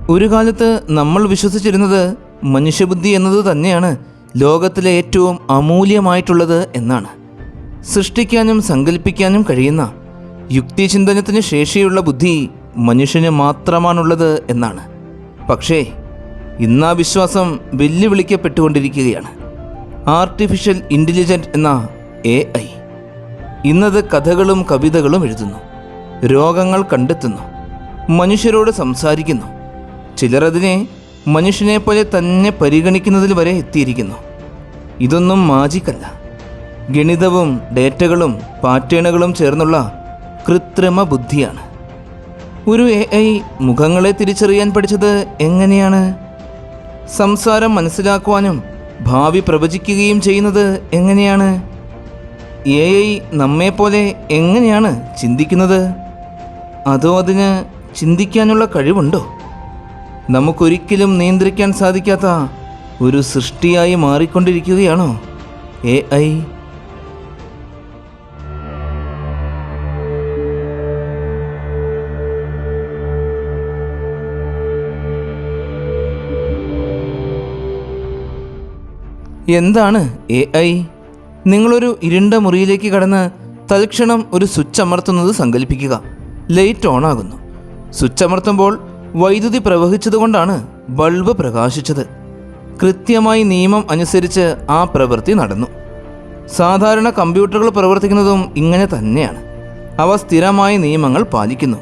ഒരു കാലത്ത് നമ്മൾ വിശ്വസിച്ചിരുന്നത് മനുഷ്യബുദ്ധി എന്നത് തന്നെയാണ് ലോകത്തിലെ ഏറ്റവും അമൂല്യമായിട്ടുള്ളത് എന്നാണ്. സൃഷ്ടിക്കാനും സങ്കല്പിക്കാനും കഴിയുന്ന യുക്തിചിന്തനത്തിന് ശേഷിയുള്ള ബുദ്ധി മനുഷ്യന് മാത്രമാണുള്ളത് എന്നാണ്. പക്ഷേ ഇന്നാ വിശ്വാസം വെല്ലുവിളിക്കപ്പെട്ടുകൊണ്ടിരിക്കുകയാണ്. ആർട്ടിഫിഷ്യൽ ഇൻ്റലിജൻറ്റ് എന്ന AI ഇന്നത് കഥകളും കവിതകളും എഴുതുന്നു, രോഗങ്ങൾ കണ്ടെത്തുന്നു, മനുഷ്യരോട് സംസാരിക്കുന്നു. ചിലർ അതിനെ മനുഷ്യനെ പോലെ തന്നെ പരിഗണിക്കുന്നതിൽ വരെ എത്തിയിരിക്കുന്നു. ഇതൊന്നും മാജിക്കല്ല, ഗണിതവും ഡേറ്റകളും പാറ്റേണുകളും ചേർന്നുള്ള കൃത്രിമ ബുദ്ധിയാണ്. ഒരു AI മുഖങ്ങളെ തിരിച്ചറിയാൻ പഠിച്ചത് എങ്ങനെയാണ്? സംസാരം മനസ്സിലാക്കുവാനും ഭാവി പ്രവചിക്കുകയും ചെയ്യുന്നത് എങ്ങനെയാണ്? AI നമ്മെപ്പോലെ എങ്ങനെയാണ് ചിന്തിക്കുന്നത്? അതോ അതിന് ചിന്തിക്കാനുള്ള കഴിവുണ്ടോ? നമുക്കൊരിക്കലും നിയന്ത്രിക്കാൻ സാധിക്കാത്ത ഒരു സൃഷ്ടിയായി മാറിക്കൊണ്ടിരിക്കുകയാണോ AI? എന്താണ് AI? നിങ്ങളൊരു ഇരുണ്ട മുറിയിലേക്ക് കടന്ന് തൽക്ഷണം ഒരു സ്വിച്ച് അമർത്തുന്നത് സങ്കല്പിക്കുക. ലൈറ്റ് ഓൺ ആകുന്നു. സ്വിച്ച് അമർത്തുമ്പോൾ വൈദ്യുതി പ്രവഹിച്ചതുകൊണ്ടാണ് ബൾബ് പ്രകാശിച്ചത്. കൃത്യമായി നിയമം അനുസരിച്ച് ആ പ്രവൃത്തി നടന്നു. സാധാരണ കമ്പ്യൂട്ടറുകൾ പ്രവർത്തിക്കുന്നതും ഇങ്ങനെ തന്നെയാണ്. അവ സ്ഥിരമായ നിയമങ്ങൾ പാലിക്കുന്നു.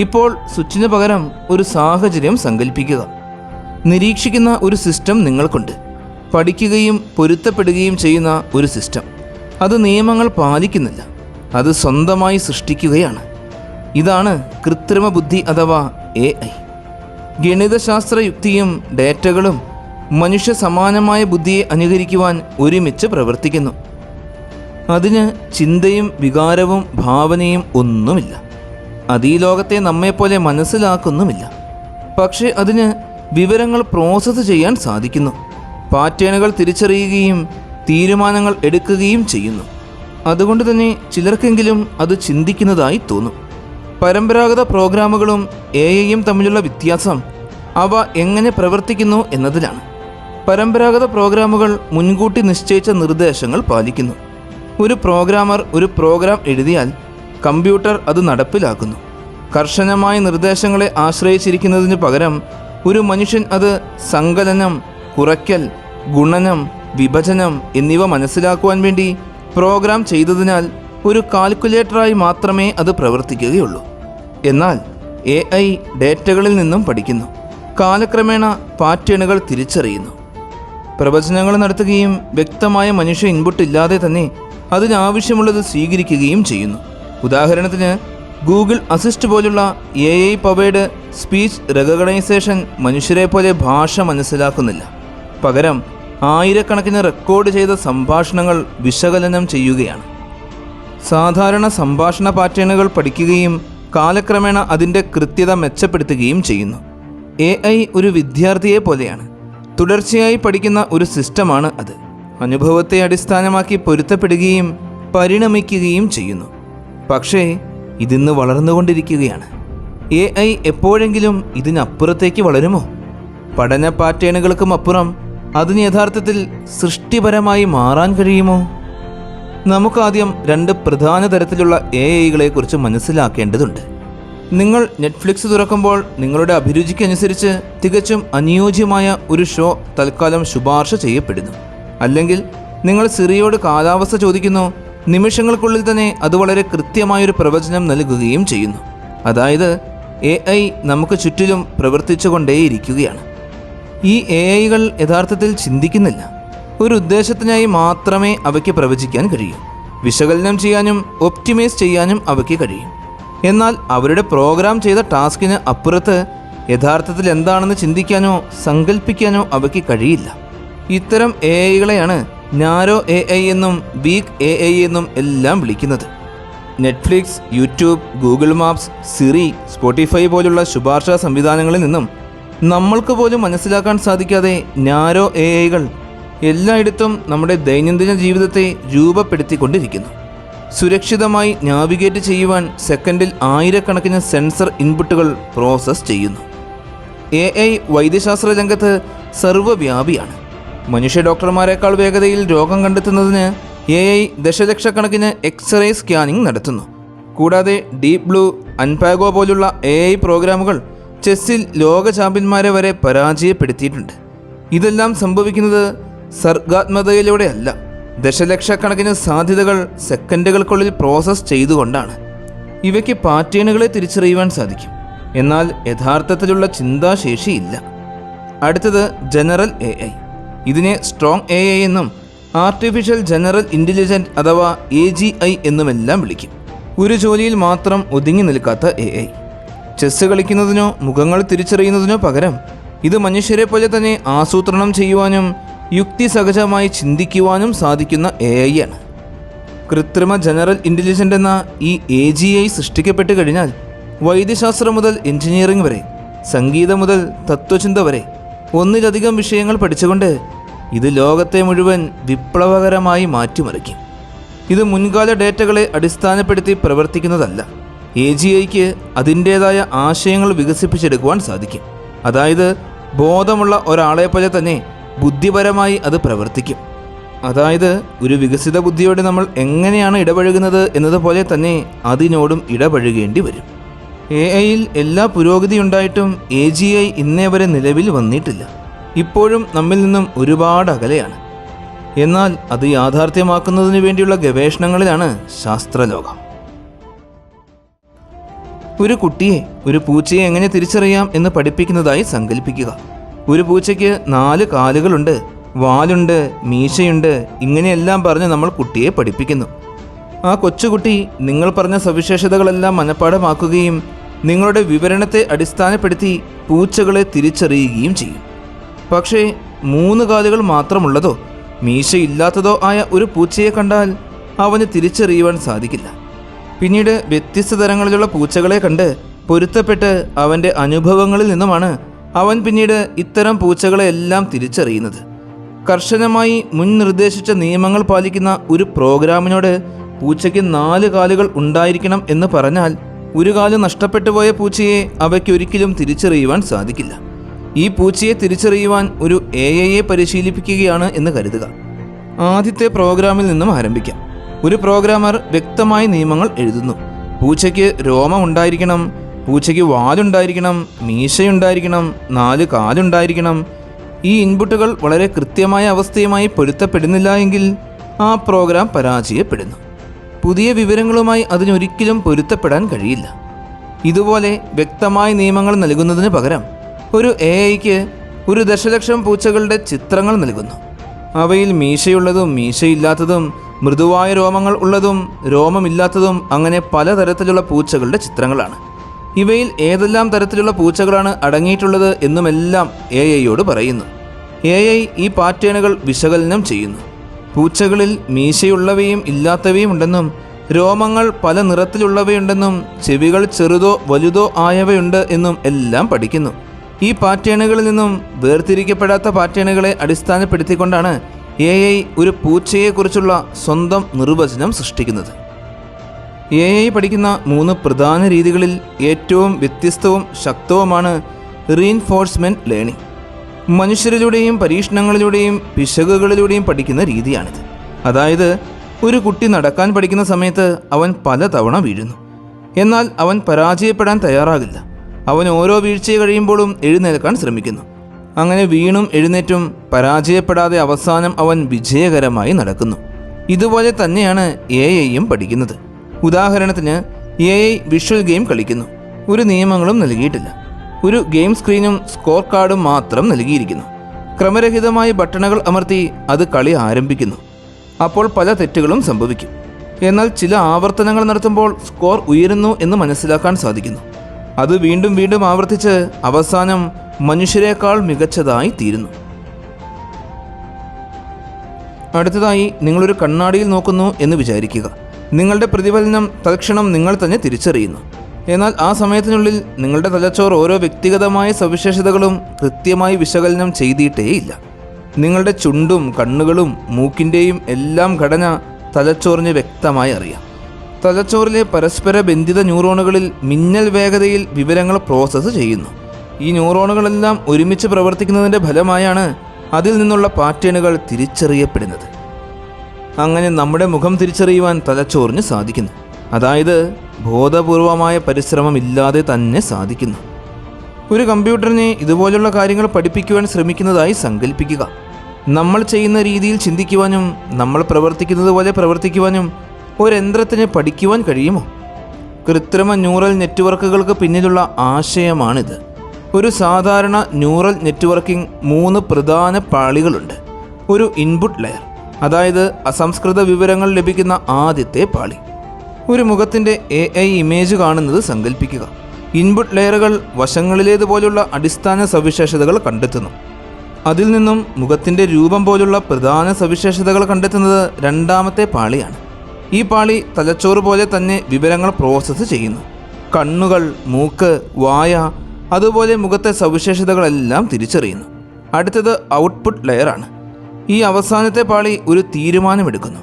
ഇപ്പോൾ സ്വിച്ചിന് പകരം ഒരു സാഹചര്യം സങ്കല്പിക്കുക. നിരീക്ഷിക്കുന്ന ഒരു സിസ്റ്റം നിങ്ങൾക്കുണ്ട്. പഠിക്കുകയും പൊരുത്തപ്പെടുകയും ചെയ്യുന്ന ഒരു സിസ്റ്റം. അത് നിയമങ്ങൾ പാലിക്കുന്നില്ല, അത് സ്വന്തമായി സൃഷ്ടിക്കുകയാണ്. ഇതാണ് കൃത്രിമ ബുദ്ധി അഥവാ AI. ഗണിതശാസ്ത്ര യുക്തിയും ഡേറ്റകളും മനുഷ്യ സമാനമായ ബുദ്ധിയെ അനുകരിക്കുവാൻ ഒരുമിച്ച് പ്രവർത്തിക്കുന്നു. അതിന് ചിന്തയും വികാരവും ഭാവനയും ഒന്നുമില്ല. അത് ഈ ലോകത്തെ നമ്മെപ്പോലെ മനസ്സിലാക്കുന്നുമില്ല. പക്ഷേ അതിന് വിവരങ്ങൾ പ്രോസസ്സ് ചെയ്യാൻ സാധിക്കുന്നു. പാറ്റേണുകൾ തിരിച്ചറിയുകയും തീരുമാനങ്ങൾ എടുക്കുകയും ചെയ്യുന്നു. അതുകൊണ്ട് തന്നെ ചിലർക്കെങ്കിലും അത് ചിന്തിക്കുന്നതായി തോന്നും. പരമ്പരാഗത പ്രോഗ്രാമുകളും AIയും തമ്മിലുള്ള വ്യത്യാസം അവ എങ്ങനെ പ്രവർത്തിക്കുന്നു എന്നതിലാണ്. പരമ്പരാഗത പ്രോഗ്രാമുകൾ മുൻകൂട്ടി നിശ്ചയിച്ച നിർദ്ദേശങ്ങൾ പാലിക്കുന്നു. ഒരു പ്രോഗ്രാമർ ഒരു പ്രോഗ്രാം എഴുതിയാൽ കമ്പ്യൂട്ടർ അത് നടപ്പിലാക്കുന്നു. കർശനമായ നിർദ്ദേശങ്ങളെ ആശ്രയിച്ചിരിക്കുന്നതിന് പകരം ഒരു മനുഷ്യൻ അത് സങ്കലനം, കുറയ്ക്കൽ, ഗുണനം, വിഭജനം എന്നിവ മനസ്സിലാക്കുവാൻ വേണ്ടി പ്രോഗ്രാം ചെയ്തതിനാൽ ഒരു കാൽക്കുലേറ്ററായി മാത്രമേ അത് പ്രവർത്തിക്കുകയുള്ളൂ. എന്നാൽ AI ഡേറ്റകളിൽ നിന്നും പഠിക്കുന്നു. കാലക്രമേണ പാറ്റേണുകൾ തിരിച്ചറിയുന്നു. പ്രവചനങ്ങൾ നടത്തുകയും വ്യക്തമായ മനുഷ്യ ഇൻപുട്ട് ഇല്ലാതെ തന്നെ അതിനാവശ്യമുള്ളത് സ്വീകരിക്കുകയും ചെയ്യുന്നു. ഉദാഹരണത്തിന് ഗൂഗിൾ അസിസ്റ്റ് പോലുള്ള AI പവേർഡ് സ്പീച്ച് റെക്കഗ്നൈസേഷൻ മനുഷ്യരെ പോലെ ഭാഷ മനസ്സിലാക്കുന്നില്ല. പകരം ആയിരക്കണക്കിന് റെക്കോർഡ് ചെയ്ത സംഭാഷണങ്ങൾ വിശകലനം ചെയ്യുകയാണ്. സാധാരണ സംഭാഷണ പാറ്റേണുകൾ പഠിക്കുകയും കാലക്രമേണ അതിൻ്റെ കൃത്യത മെച്ചപ്പെടുത്തുകയും ചെയ്യുന്നു. AI ഒരു വിദ്യാർത്ഥിയെ പോലെയാണ്. തുടർച്ചയായി പഠിക്കുന്ന ഒരു സിസ്റ്റമാണ് അത്. അനുഭവത്തെ അടിസ്ഥാനമാക്കി പൊരുത്തപ്പെടുകയും പരിണമിക്കുകയും ചെയ്യുന്നു. പക്ഷേ ഇതിന്ന് വളർന്നുകൊണ്ടിരിക്കുകയാണ്. AI എപ്പോഴെങ്കിലും ഇതിനപ്പുറത്തേക്ക് വളരുമോ? പഠന പാറ്റേണുകൾക്കും അപ്പുറം അതിന് യഥാർത്ഥത്തിൽ സൃഷ്ടിപരമായി മാറാൻ കഴിയുമോ? നമുക്കാദ്യം രണ്ട് പ്രധാന തരത്തിലുള്ള AIകളെക്കുറിച്ച് മനസ്സിലാക്കേണ്ടതുണ്ട്. നിങ്ങൾ നെറ്റ്ഫ്ലിക്സ് തുറക്കുമ്പോൾ നിങ്ങളുടെ അഭിരുചിക്കനുസരിച്ച് തികച്ചും അനുയോജ്യമായ ഒരു ഷോ തൽക്കാലം ശുപാർശ ചെയ്യപ്പെടുന്നു. അല്ലെങ്കിൽ നിങ്ങൾ സിറിയോട് കാലാവസ്ഥ ചോദിക്കുന്നു, നിമിഷങ്ങൾക്കുള്ളിൽ തന്നെ അത് വളരെ കൃത്യമായൊരു പ്രവചനം നൽകുകയും ചെയ്യുന്നു. അതായത് AI നമുക്ക് ചുറ്റിലും പ്രവർത്തിച്ചുകൊണ്ടേയിരിക്കുകയാണ്. ഈ AIകൾ യഥാർത്ഥത്തിൽ ചിന്തിക്കുന്നില്ല. ഒരു ഉദ്ദേശത്തിനായി മാത്രമേ അവയ്ക്ക് പ്രവചിക്കാൻ കഴിയൂ. വിശകലനം ചെയ്യാനും ഒപ്റ്റിമൈസ് ചെയ്യാനും അവയ്ക്ക് കഴിയും. എന്നാൽ അവരുടെ പ്രോഗ്രാം ചെയ്ത ടാസ്കിന് അപ്പുറത്ത് യഥാർത്ഥത്തിൽ എന്താണെന്ന് ചിന്തിക്കാനോ സങ്കല്പിക്കാനോ അവയ്ക്ക് കഴിയില്ല. ഇത്തരം AIകളെയാണ് നാരോ AI എന്നും വീക്ക് AI എന്നും എല്ലാം വിളിക്കുന്നത്. Netflix, YouTube, Google maps, Siri, Spotify പോലുള്ള ശുപാർശ സംവിധാനങ്ങളിൽ നിന്നും നമ്മൾക്ക് പോലും മനസ്സിലാക്കാൻ സാധിക്കാതെ നാരോ AIകൾ എല്ലായിടത്തും നമ്മുടെ ദൈനംദിന ജീവിതത്തെ രൂപപ്പെടുത്തിക്കൊണ്ടിരിക്കുന്നു. സുരക്ഷിതമായി നാവിഗേറ്റ് ചെയ്യുവാൻ സെക്കൻഡിൽ ആയിരക്കണക്കിന് സെൻസർ ഇൻപുട്ടുകൾ പ്രോസസ്സ് ചെയ്യുന്നു. AI വൈദ്യശാസ്ത്ര രംഗത്ത് സർവ്വവ്യാപിയാണ്. മനുഷ്യ ഡോക്ടർമാരെക്കാൾ വേഗതയിൽ രോഗം കണ്ടെത്തുന്നതിന് AI ദശലക്ഷക്കണക്കിന് എക്സ്റേ സ്കാനിംഗ് നടത്തുന്നു. കൂടാതെ ഡീപ് ബ്ലൂ, അൻപാഗോ പോലുള്ള AI പ്രോഗ്രാമുകൾ ചെസ്സിൽ ലോക ചാമ്പ്യന്മാരെ വരെ പരാജയപ്പെടുത്തിയിട്ടുണ്ട്. ഇതെല്ലാം സംഭവിക്കുന്നത് സർഗാത്മകതയിലൂടെയല്ല, ദശലക്ഷക്കണക്കിന് സാധ്യതകൾ സെക്കൻഡുകൾക്കുള്ളിൽ പ്രോസസ്സ് ചെയ്തുകൊണ്ടാണ്. ഇവയ്ക്ക് പാറ്റേണുകളെ തിരിച്ചറിയുവാൻ സാധിക്കും, എന്നാൽ യഥാർത്ഥത്തിലുള്ള ചിന്താശേഷിയില്ല. അടുത്തത് ജനറൽ AI. ഇതിനെ സ്ട്രോങ് AI എന്നും ആർട്ടിഫിഷ്യൽ ജനറൽ ഇൻ്റലിജൻറ്റ് അഥവാ AGI എന്നുമെല്ലാം വിളിക്കും. ഒരു ജോലിയിൽ മാത്രം ഒതുങ്ങി നിൽക്കാത്ത AI. ചെസ്സ് കളിക്കുന്നതിനോ മുഖങ്ങൾ തിരിച്ചറിയുന്നതിനോ പകരം ഇത് മനുഷ്യരെ പോലെ തന്നെ ആസൂത്രണം ചെയ്യുവാനും യുക്തിസഹജമായി ചിന്തിക്കുവാനും സാധിക്കുന്ന AI ആണ്. കൃത്രിമ ജനറൽ ഇൻ്റലിജൻ്റ് എന്ന ഈ AGI സൃഷ്ടിക്കപ്പെട്ട് കഴിഞ്ഞാൽ വൈദ്യശാസ്ത്രം മുതൽ എഞ്ചിനീയറിംഗ് വരെ, സംഗീതം മുതൽ തത്വചിന്ത വരെ ഒന്നിലധികം വിഷയങ്ങൾ പഠിച്ചുകൊണ്ട് ഇത് ലോകത്തെ മുഴുവൻ വിപ്ലവകരമായി മാറ്റിമറിക്കും. ഇത് മുൻകാല ഡേറ്റകളെ അടിസ്ഥാനപ്പെടുത്തി പ്രവർത്തിക്കുന്നതല്ല. AGIക്ക് അതിൻ്റേതായ ആശയങ്ങൾ വികസിപ്പിച്ചെടുക്കുവാൻ സാധിക്കും. അതായത് ബോധമുള്ള ഒരാളെ പോലെ തന്നെ ബുദ്ധിപരമായി അത് പ്രവർത്തിക്കും. അതായത് ഒരു വികസിത ബുദ്ധിയോട് നമ്മൾ എങ്ങനെയാണ് ഇടപഴകുന്നത് എന്നതുപോലെ തന്നെ അതിനോടും ഇടപഴകേണ്ടി വരും. AIയിൽ എല്ലാ പുരോഗതിയുണ്ടായിട്ടും AGI ഇന്നേ വരെ നിലവിൽ വന്നിട്ടില്ല. ഇപ്പോഴും നമ്മിൽ നിന്നും ഒരുപാട് അകലെയാണ്. എന്നാൽ അത് യാഥാർത്ഥ്യമാക്കുന്നതിന് വേണ്ടിയുള്ള ഗവേഷണങ്ങളിലാണ് ശാസ്ത്രലോകം. ഒരു കുട്ടിയെ ഒരു പൂച്ചയെ എങ്ങനെ തിരിച്ചറിയാം എന്ന് പഠിപ്പിക്കുന്നതായി സങ്കല്പിക്കുക. ഒരു പൂച്ചയ്ക്ക് 4 കാലുകളുണ്ട്, വാലുണ്ട്, മീശയുണ്ട്, ഇങ്ങനെയെല്ലാം പറഞ്ഞ് നമ്മൾ കുട്ടിയെ പഠിപ്പിക്കുന്നു. ആ കൊച്ചുകുട്ടി നിങ്ങൾ പറഞ്ഞ സവിശേഷതകളെല്ലാം മനഃപ്പാഠമാക്കുകയും നിങ്ങളുടെ വിവരണത്തെ അടിസ്ഥാനപ്പെടുത്തി പൂച്ചകളെ തിരിച്ചറിയുകയും ചെയ്യും. പക്ഷേ 3 കാലുകൾ മാത്രമുള്ളതോ മീശയില്ലാത്തതോ ആയ ഒരു പൂച്ചയെ കണ്ടാൽ അവന് തിരിച്ചറിയുവാൻ സാധിക്കില്ല. പിന്നീട് വ്യത്യസ്ത തരങ്ങളിലുള്ള പൂച്ചകളെ കണ്ട് പൊരുത്തപ്പെട്ട് അവൻ്റെ അനുഭവങ്ങളിൽ നിന്നുമാണ് അവൻ പിന്നീട് ഇത്തരം പൂച്ചകളെല്ലാം തിരിച്ചറിയുന്നത്. കർശനമായി മുൻ നിർദ്ദേശിച്ച നിയമങ്ങൾ പാലിക്കുന്ന ഒരു പ്രോഗ്രാമിനോട് പൂച്ചയ്ക്ക് 4 കാലുകൾ ഉണ്ടായിരിക്കണം എന്ന് പറഞ്ഞാൽ ഒരു കാല് നഷ്ടപ്പെട്ടു പോയ പൂച്ചയെ അവയ്ക്കൊരിക്കലും തിരിച്ചറിയുവാൻ സാധിക്കില്ല. ഈ പൂച്ചയെ തിരിച്ചറിയുവാൻ ഒരു AIയെ പരിശീലിപ്പിക്കുകയാണ് എന്ന് കരുതുക. ആദ്യത്തെ പ്രോഗ്രാമിൽ നിന്നും ആരംഭിക്കാം. ഒരു പ്രോഗ്രാമർ വ്യക്തമായ നിയമങ്ങൾ എഴുതുന്നു. പൂച്ചയ്ക്ക് രോമം ഉണ്ടായിരിക്കണം, പൂച്ചയ്ക്ക് വാലുണ്ടായിരിക്കണം, മീശയുണ്ടായിരിക്കണം, 4 കാലുണ്ടായിരിക്കണം. ഈ ഇൻപുട്ടുകൾ വളരെ കൃത്യമായ അവസ്ഥയുമായി പൊരുത്തപ്പെടുന്നില്ല എങ്കിൽ ആ പ്രോഗ്രാം പരാജയപ്പെടുന്നു. പുതിയ വിവരങ്ങളുമായി അതിനൊരിക്കലും പൊരുത്തപ്പെടാൻ കഴിയില്ല. ഇതുപോലെ വ്യക്തമായ നിയമങ്ങൾ നൽകുന്നതിന് പകരം ഒരു AIക്ക് 1 ദശലക്ഷം പൂച്ചകളുടെ ചിത്രങ്ങൾ നൽകുന്നു. അവയിൽ മീശയുള്ളതും മീശയില്ലാത്തതും, മൃദുവായ രോമങ്ങൾ ഉള്ളതും രോമമില്ലാത്തതും, അങ്ങനെ പലതരത്തിലുള്ള പൂച്ചകളുടെ ചിത്രങ്ങളാണ്. ഇവയിൽ ഏതെല്ലാം തരത്തിലുള്ള പൂച്ചകളാണ് അടങ്ങിയിട്ടുള്ളത് എന്നുമെല്ലാം AIയോട് പറയുന്നു. AI ഈ പാറ്റേണുകൾ വിശകലനം ചെയ്യുന്നു. പൂച്ചകളിൽ മീശയുള്ളവയും ഇല്ലാത്തവയും ഉണ്ടെന്നും, രോമങ്ങൾ പല നിറത്തിലുള്ളവയുണ്ടെന്നും, ചെവികൾ ചെറുതോ വലുതോ ആയവയുണ്ട് എന്നും എല്ലാം പഠിക്കുന്നു. ഈ പാറ്റേണുകളിൽ നിന്നും വേർതിരിക്കപ്പെടാത്ത പാറ്റേണുകളെ അടിസ്ഥാനപ്പെടുത്തിക്കൊണ്ടാണ് AI ഒരു പൂച്ചയെക്കുറിച്ചുള്ള സ്വന്തം നിർവചനം സൃഷ്ടിക്കുന്നത്. AI പഠിക്കുന്ന 3 പ്രധാന രീതികളിൽ ഏറ്റവും വ്യത്യസ്തവും ശക്തവുമാണ് റീഇൻഫോഴ്സ്മെൻറ്റ് ലേണിംഗ്. മനുഷ്യരിലൂടെയും പരീക്ഷണങ്ങളിലൂടെയും പിശകുകളിലൂടെയും പഠിക്കുന്ന രീതിയാണിത്. അതായത് ഒരു കുട്ടി നടക്കാൻ പഠിക്കുന്ന സമയത്ത് അവൻ പല തവണ വീഴുന്നു. എന്നാൽ അവൻ പരാജയപ്പെടാൻ തയ്യാറാകില്ല. അവൻ ഓരോ വീഴ്ച കഴിയുമ്പോഴും എഴുന്നേൽക്കാൻ ശ്രമിക്കുന്നു. അങ്ങനെ വീണും എഴുന്നേറ്റും പരാജയപ്പെടാതെ അവസാനം അവൻ വിജയകരമായി നടക്കുന്നു. ഇതുപോലെ തന്നെയാണ് AIയും പഠിക്കുന്നത്. ഉദാഹരണത്തിന് AI വിഷ്വൽ ഗെയിം കളിക്കുന്നു. ഒരു നിയമങ്ങളും നൽകിയിട്ടില്ല. ഒരു ഗെയിം സ്ക്രീനും സ്കോർ കാർഡും മാത്രം നൽകിയിരിക്കുന്നു. ക്രമരഹിതമായി ബട്ടണുകൾ അമർത്തി അത് കളി ആരംഭിക്കുന്നു. അപ്പോൾ പല തെറ്റുകളും സംഭവിക്കും. എന്നാൽ ചില ആവർത്തനങ്ങൾ നടത്തുമ്പോൾ സ്കോർ ഉയരുന്നു എന്ന് മനസ്സിലാക്കാൻ സാധിക്കുന്നു. അത് വീണ്ടും വീണ്ടും ആവർത്തിച്ച് അവസാനം മനുഷ്യരെക്കാൾ മികച്ചതായി തീരുന്നു. അടുത്തതായി നിങ്ങളൊരു കണ്ണാടിയിൽ നോക്കുന്നു എന്ന് വിചാരിക്കുക. നിങ്ങളുടെ പ്രതിഫലനം തൽക്ഷണം നിങ്ങൾ തന്നെ തിരിച്ചറിയുന്നു. എന്നാൽ ആ സമയത്തിനുള്ളിൽ നിങ്ങളുടെ തലച്ചോർ ഓരോ വ്യക്തിഗതമായ സവിശേഷതകളും കൃത്യമായി വിശകലനം ചെയ്തിട്ടേയില്ല. നിങ്ങളുടെ ചുണ്ടും കണ്ണുകളും മൂക്കിൻ്റെയും എല്ലാം ഘടന തലച്ചോറിന് വ്യക്തമായി അറിയാം. തലച്ചോറിലെ പരസ്പര ബന്ധിത ന്യൂറോണുകളിൽ മിന്നൽ വേഗതയിൽ വിവരങ്ങൾ പ്രോസസ്സ് ചെയ്യുന്നു. ഈ ന്യൂറോണുകളെല്ലാം ഒരുമിച്ച് പ്രവർത്തിക്കുന്നതിൻ്റെ ഫലമായാണ് അതിൽ നിന്നുള്ള പാറ്റേണുകൾ തിരിച്ചറിയപ്പെടുന്നത്. അങ്ങനെ നമ്മുടെ മുഖം തിരിച്ചറിയുവാൻ തലച്ചോറിന് സാധിക്കുന്നു. അതായത് ബോധപൂർവമായ പരിശ്രമമില്ലാതെ തന്നെ സാധിക്കുന്നു. ഒരു കമ്പ്യൂട്ടറിനെ ഇതുപോലുള്ള കാര്യങ്ങൾ പഠിപ്പിക്കുവാൻ ശ്രമിക്കുന്നതായി സങ്കല്പിക്കുക. നമ്മൾ ചെയ്യുന്ന രീതിയിൽ ചിന്തിക്കുവാനും നമ്മൾ പ്രവർത്തിക്കുന്നത് പോലെ പ്രവർത്തിക്കുവാനും ഒരു യന്ത്രത്തിന് പഠിക്കുവാൻ കഴിയുമോ? കൃത്രിമ ന്യൂറൽ നെറ്റ്വർക്കുകൾക്ക് പിന്നിലുള്ള ആശയമാണിത്. ഒരു സാധാരണ ന്യൂറൽ നെറ്റ്വർക്കിംഗ് 3 പ്രധാന പാളികളുണ്ട്. ഒരു ഇൻപുട്ട് ലെയർ, അതായത് അസംസ്കൃത വിവരങ്ങൾ ലഭിക്കുന്ന ആദ്യത്തെ പാളി. ഒരു മുഖത്തിൻ്റെ AI ഇമേജ് കാണുന്നത് സങ്കല്പിക്കുക. ഇൻപുട്ട് ലെയറുകൾ വശങ്ങളിലേതുപോലുള്ള അടിസ്ഥാന സവിശേഷതകൾ കണ്ടെത്തുന്നു. അതിൽ നിന്നും മുഖത്തിൻ്റെ രൂപം പോലുള്ള പ്രധാന സവിശേഷതകൾ കണ്ടെത്തുന്നത് രണ്ടാമത്തെ പാളിയാണ്. ഈ പാളി തലച്ചോറ് പോലെ തന്നെ വിവരങ്ങൾ പ്രോസസ്സ് ചെയ്യുന്നു. കണ്ണുകൾ, മൂക്ക്, വായ, അതുപോലെ മുഖത്തെ സവിശേഷതകളെല്ലാം തിരിച്ചറിയുന്നു. അടുത്തത് ഔട്ട്പുട്ട് ലെയറാണ്. ഈ അവസാനത്തെ പാളി ഒരു തീരുമാനമെടുക്കുന്നു.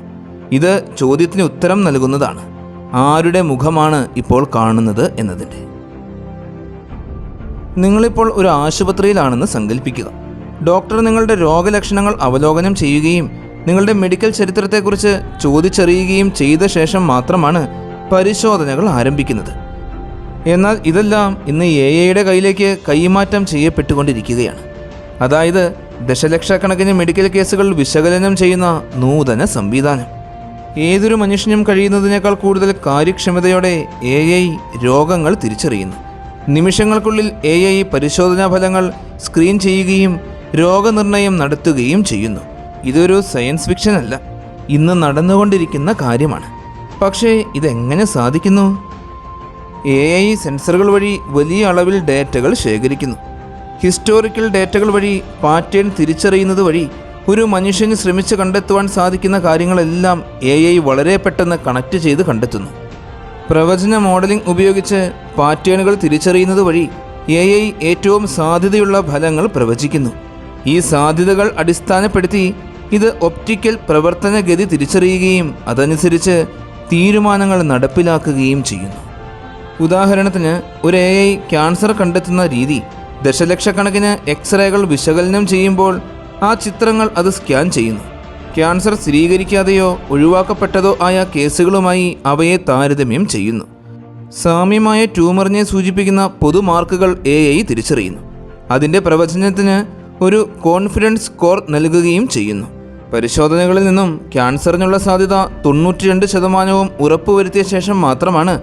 ഇത് ചോദ്യത്തിന് ഉത്തരം നൽകുന്നതാണ്. ആരുടെ മുഖമാണ് ഇപ്പോൾ കാണുന്നത് എന്നതിൻ്റെ. നിങ്ങളിപ്പോൾ ഒരു ആശുപത്രിയിലാണെന്ന് സങ്കല്പിക്കുക. ഡോക്ടർ നിങ്ങളുടെ രോഗലക്ഷണങ്ങൾ അവലോകനം ചെയ്യുകയും നിങ്ങളുടെ മെഡിക്കൽ ചരിത്രത്തെക്കുറിച്ച് ചോദിച്ചറിയുകയും ചെയ്ത ശേഷം മാത്രമാണ് പരിശോധനകൾ ആരംഭിക്കുന്നത്. എന്നാൽ ഇതെല്ലാം ഇന്ന് AI കയ്യിലേക്ക് കൈമാറ്റം ചെയ്യപ്പെട്ടുകൊണ്ടിരിക്കുകയാണ്. അതായത് ദശലക്ഷക്കണക്കിന് മെഡിക്കൽ കേസുകൾ വിശകലനം ചെയ്യുന്ന നൂതന സംവിധാനം. ഏതൊരു മനുഷ്യനും കഴിയുന്നതിനേക്കാൾ കൂടുതൽ കാര്യക്ഷമതയോടെ AI രോഗങ്ങൾ തിരിച്ചറിയുന്നു. നിമിഷങ്ങൾക്കുള്ളിൽ AI പരിശോധനാ ഫലങ്ങൾ സ്ക്രീൻ ചെയ്യുകയും രോഗനിർണയം നടത്തുകയും ചെയ്യുന്നു. ഇതൊരു സയൻസ് ഫിക്ഷൻ അല്ല, ഇന്ന് നടന്നുകൊണ്ടിരിക്കുന്ന കാര്യമാണ്. പക്ഷേ ഇതെങ്ങനെ സാധിക്കുന്നു? AI സെൻസറുകൾ വഴി വലിയ അളവിൽ ഡേറ്റകൾ ശേഖരിക്കുന്നു. ഹിസ്റ്റോറിക്കൽ ഡേറ്റകൾ വഴി പാറ്റേൺ തിരിച്ചറിയുന്നത് വഴി ഒരു മനുഷ്യന് ശ്രമിച്ച് കണ്ടെത്തുവാൻ സാധിക്കുന്ന കാര്യങ്ങളെല്ലാം AI വളരെ പെട്ടെന്ന് കണക്ട് ചെയ്ത് കണ്ടെത്തുന്നു. പ്രവചന മോഡലിംഗ് ഉപയോഗിച്ച് പാറ്റേണുകൾ തിരിച്ചറിയുന്നത് വഴി AI ഏറ്റവും സാധ്യതയുള്ള ഫലങ്ങൾ പ്രവചിക്കുന്നു. ഈ സാധ്യതകൾ അടിസ്ഥാനപ്പെടുത്തി ഇത് ഒപ്റ്റിക്കൽ പ്രവർത്തന ഗതി തിരിച്ചറിയുകയും അതനുസരിച്ച് തീരുമാനങ്ങൾ നടപ്പിലാക്കുകയും ചെയ്യുന്നു. ഉദാഹരണത്തിന് ഒരു AI ക്യാൻസർ കണ്ടെത്തുന്ന രീതി ദശലക്ഷക്കണക്കിന് എക്സ്റേകൾ വിശകലനം ചെയ്യുമ്പോൾ ആ ചിത്രങ്ങൾ അത് സ്കാൻ ചെയ്യുന്നു. ക്യാൻസർ സ്ഥിരീകരിക്കാതെയോ ഒഴിവാക്കപ്പെട്ടതോ ആയ കേസുകളുമായി അവയെ താരതമ്യം ചെയ്യുന്നു. സാമ്യമായ ട്യൂമറിനെ സൂചിപ്പിക്കുന്ന പൊതുമാർക്കുകൾ AI തിരിച്ചറിയുന്നു. അതിൻ്റെ പ്രവചനത്തിന് ഒരു കോൺഫിഡൻസ് സ്കോർ നൽകുകയും ചെയ്യുന്നു. പരിശോധനകളിൽ നിന്നും ക്യാൻസറിനുള്ള സാധ്യത 92% ഉറപ്പുവരുത്തിയ ശേഷം മാത്രമാണ്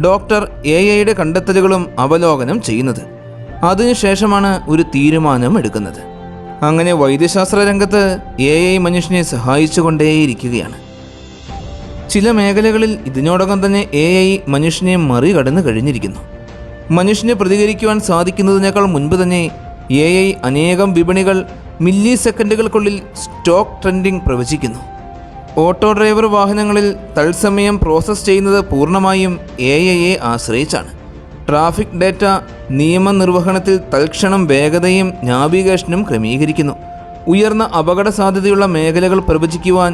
ഡോക്ടർ AI കണ്ടെത്തലുകളും അവലോകനം ചെയ്യുന്നത്. അതിനുശേഷമാണ് ഒരു തീരുമാനം എടുക്കുന്നത്. അങ്ങനെ വൈദ്യശാസ്ത്ര രംഗത്ത് AI മനുഷ്യനെ സഹായിച്ചുകൊണ്ടേയിരിക്കുകയാണ്. ചില മേഖലകളിൽ ഇതിനോടകം തന്നെ AI മനുഷ്യനെ മറികടന്ന് കഴിഞ്ഞിരിക്കുന്നു. മനുഷ്യന് പ്രതികരിക്കുവാൻ സാധിക്കുന്നതിനേക്കാൾ മുൻപ് തന്നെ AI അനേകം വിപണികൾ മില്ലി സെക്കൻഡുകൾക്കുള്ളിൽ സ്റ്റോക്ക് ട്രെൻഡിംഗ് പ്രവചിക്കുന്നു. ഓട്ടോ ഡ്രൈവർ വാഹനങ്ങളിൽ തത്സമയം പ്രോസസ്സ് ചെയ്യുന്നത് പൂർണ്ണമായും AIയെ ആശ്രയിച്ചാണ്. ട്രാഫിക് ഡേറ്റ നിയമനിർവഹണത്തിൽ തൽക്ഷണം വേഗതയും നാവിഗേഷനും ക്രമീകരിക്കുന്നു. ഉയർന്ന അപകട സാധ്യതയുള്ള മേഖലകൾ പ്രവചിക്കുവാൻ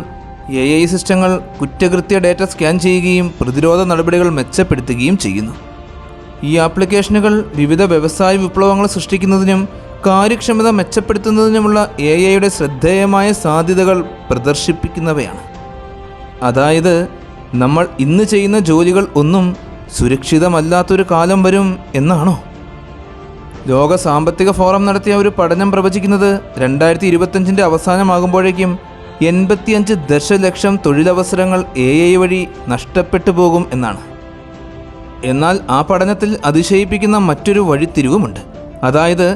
AI സിസ്റ്റങ്ങൾ കുറ്റകൃത്യ ഡേറ്റ സ്കാൻ ചെയ്യുകയും പ്രതിരോധ നടപടികൾ മെച്ചപ്പെടുത്തുകയും ചെയ്യുന്നു. ഈ ആപ്ലിക്കേഷനുകൾ വിവിധ വ്യവസായ വിപ്ലവങ്ങൾ സൃഷ്ടിക്കുന്നതിനും കാര്യക്ഷമത മെച്ചപ്പെടുത്തുന്നതിനുമുള്ള AI ശ്രദ്ധേയമായ സാധ്യതകൾ പ്രദർശിപ്പിക്കുന്നവയാണ്. അതായത് നമ്മൾ ഇന്ന് ചെയ്യുന്ന ജോലികൾ ഒന്നും സുരക്ഷിതമല്ലാത്തൊരു കാലം വരും എന്നാണോ? ലോക സാമ്പത്തിക ഫോറം നടത്തിയ ഒരു പഠനം പ്രവചിക്കുന്നത് 2025 അവസാനമാകുമ്പോഴേക്കും 85 ദശലക്ഷം തൊഴിലവസരങ്ങൾ AI വഴി നഷ്ടപ്പെട്ടു പോകും എന്നാണ്. എന്നാൽ ആ പഠനത്തിൽ അതിശയിപ്പിക്കുന്ന മറ്റൊരു വഴിത്തിരിവുമുണ്ട്. അതായത്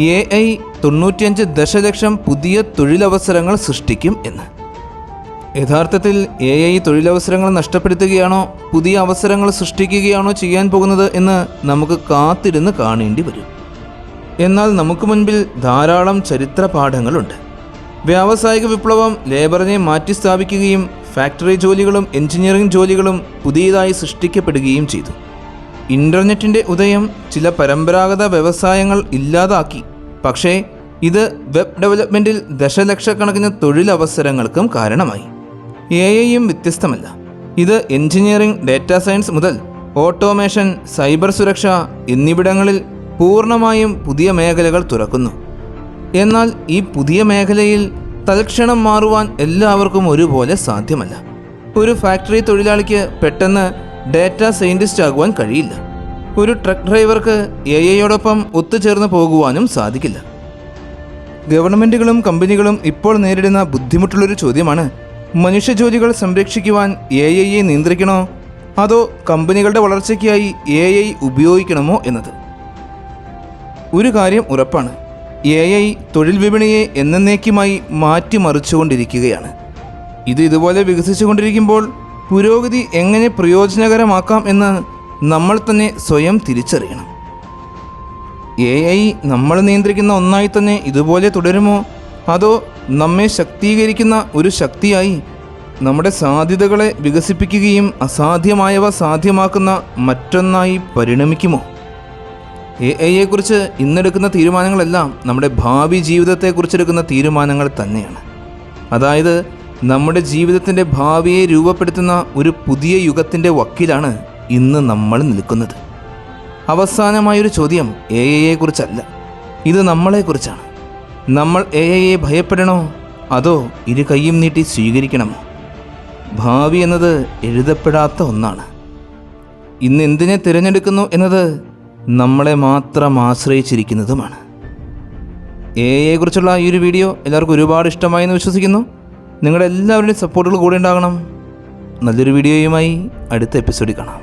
AI 95 ദശലക്ഷം പുതിയ തൊഴിലവസരങ്ങൾ സൃഷ്ടിക്കും എന്ന്. യഥാർത്ഥത്തിൽ AI തൊഴിലവസരങ്ങൾ നഷ്ടപ്പെടുത്തുകയാണോ പുതിയ അവസരങ്ങൾ സൃഷ്ടിക്കുകയാണോ ചെയ്യാൻ പോകുന്നത് എന്ന് നമുക്ക് കാത്തിരുന്ന് കാണേണ്ടി വരും. എന്നാൽ നമുക്ക് മുൻപിൽ ധാരാളം ചരിത്ര പാഠങ്ങളുണ്ട്. വ്യാവസായിക വിപ്ലവം ലേബറിനെ മാറ്റിസ്ഥാപിക്കുകയും ഫാക്ടറി ജോലികളും എഞ്ചിനീയറിംഗ് ജോലികളും പുതിയതായി സൃഷ്ടിക്കപ്പെടുകയും ചെയ്തു. ഇൻ്റർനെറ്റിൻ്റെ ഉദയം ചില പരമ്പരാഗത വ്യവസായങ്ങൾ ഇല്ലാതാക്കി. പക്ഷേ ഇത് വെബ് ഡെവലപ്മെൻറ്റിൽ ദശലക്ഷക്കണക്കിന് തൊഴിലവസരങ്ങൾക്കും കാരണമായി. AIയും വ്യത്യസ്തമല്ല. ഇത് എഞ്ചിനീയറിംഗ്, ഡേറ്റാ സയൻസ് മുതൽ ഓട്ടോമേഷൻ, സൈബർ സുരക്ഷ എന്നിവിടങ്ങളിൽ പൂർണ്ണമായും പുതിയ മേഖലകൾ തുറക്കുന്നു. എന്നാൽ ഈ പുതിയ മേഖലയിൽ തൽക്ഷണം മാറുവാൻ എല്ലാവർക്കും ഒരുപോലെ സാധ്യമല്ല. ഒരു ഫാക്ടറി തൊഴിലാളിക്ക് പെട്ടെന്ന് ഡാറ്റ സയൻറ്റിസ്റ്റ് ആകുവാൻ കഴിയില്ല. ഒരു ട്രക്ക് ഡ്രൈവർക്ക് AI-യോടൊപ്പം ഒത്തുചേർന്ന് പോകുവാനും സാധിക്കില്ല. ഗവൺമെൻറ്റുകളും കമ്പനികളും ഇപ്പോൾ നേരിടുന്ന ബുദ്ധിമുട്ടുള്ളൊരു ചോദ്യമാണ്, മനുഷ്യജോലികൾ സംരക്ഷിക്കുവാൻ AI-യെ നിയന്ത്രിക്കണോ അതോ കമ്പനികളുടെ വളർച്ചയ്ക്കായി AI ഉപയോഗിക്കണമോ എന്നത്. ഒരു കാര്യം ഉറപ്പാണ്, AI തൊഴിൽ വിപണിയെ എന്നേക്കുമായി മാറ്റിമറിച്ചുകൊണ്ടിരിക്കുകയാണ്. ഇതുപോലെ വികസിച്ചുകൊണ്ടിരിക്കുമ്പോൾ പുരോഗതി എങ്ങനെ പ്രയോജനകരമാക്കാം എന്ന് നമ്മൾ തന്നെ സ്വയം തിരിച്ചറിയണം. AI നമ്മൾ നിയന്ത്രിക്കുന്ന ഒന്നായി തന്നെ ഇതുപോലെ തുടരുമോ അതോ നമ്മെ ശക്തീകരിക്കുന്ന ഒരു ശക്തിയായി നമ്മുടെ സാധ്യതകളെ വികസിപ്പിക്കുകയും അസാധ്യമായവ സാധ്യമാക്കുന്ന മറ്റൊന്നായി പരിണമിക്കുമോ? AI-യെക്കുറിച്ച് ഇന്നെടുക്കുന്ന തീരുമാനങ്ങളെല്ലാം നമ്മുടെ ഭാവി ജീവിതത്തെക്കുറിച്ചെടുക്കുന്ന തീരുമാനങ്ങൾ തന്നെയാണ്. അതായത് നമ്മുടെ ജീവിതത്തിൻ്റെ ഭാവിയെ രൂപപ്പെടുത്തുന്ന ഒരു പുതിയ യുഗത്തിൻ്റെ വക്കിലാണ് ഇന്ന് നമ്മൾ നിൽക്കുന്നത്. അവസാനമായൊരു ചോദ്യം AI-യെക്കുറിച്ചല്ല, ഇത് നമ്മളെക്കുറിച്ചാണ്. നമ്മൾ AI-യെ ഭയപ്പെടണോ അതോ ഇരു കൈയും നീട്ടി സ്വീകരിക്കണമോ? ഭാവി എന്നത് എഴുതപ്പെടാത്ത ഒന്നാണ്. ഇന്ന് എന്തിനെ തിരഞ്ഞെടുക്കുന്നു എന്നത് നമ്മളെ മാത്രം ആശ്രയിച്ചിരിക്കുന്നതുമാണ്. AI-യെക്കുറിച്ചുള്ള ഈ ഒരു വീഡിയോ എല്ലാവർക്കും ഒരുപാട് ഇഷ്ടമായെന്ന് വിശ്വസിക്കുന്നു. നിങ്ങളുടെ എല്ലാവരുടെയും സപ്പോർട്ടുകൾ കൂടെ ഉണ്ടാകണം. നല്ലൊരു വീഡിയോയുമായി അടുത്ത എപ്പിസോഡിൽ കാണാം.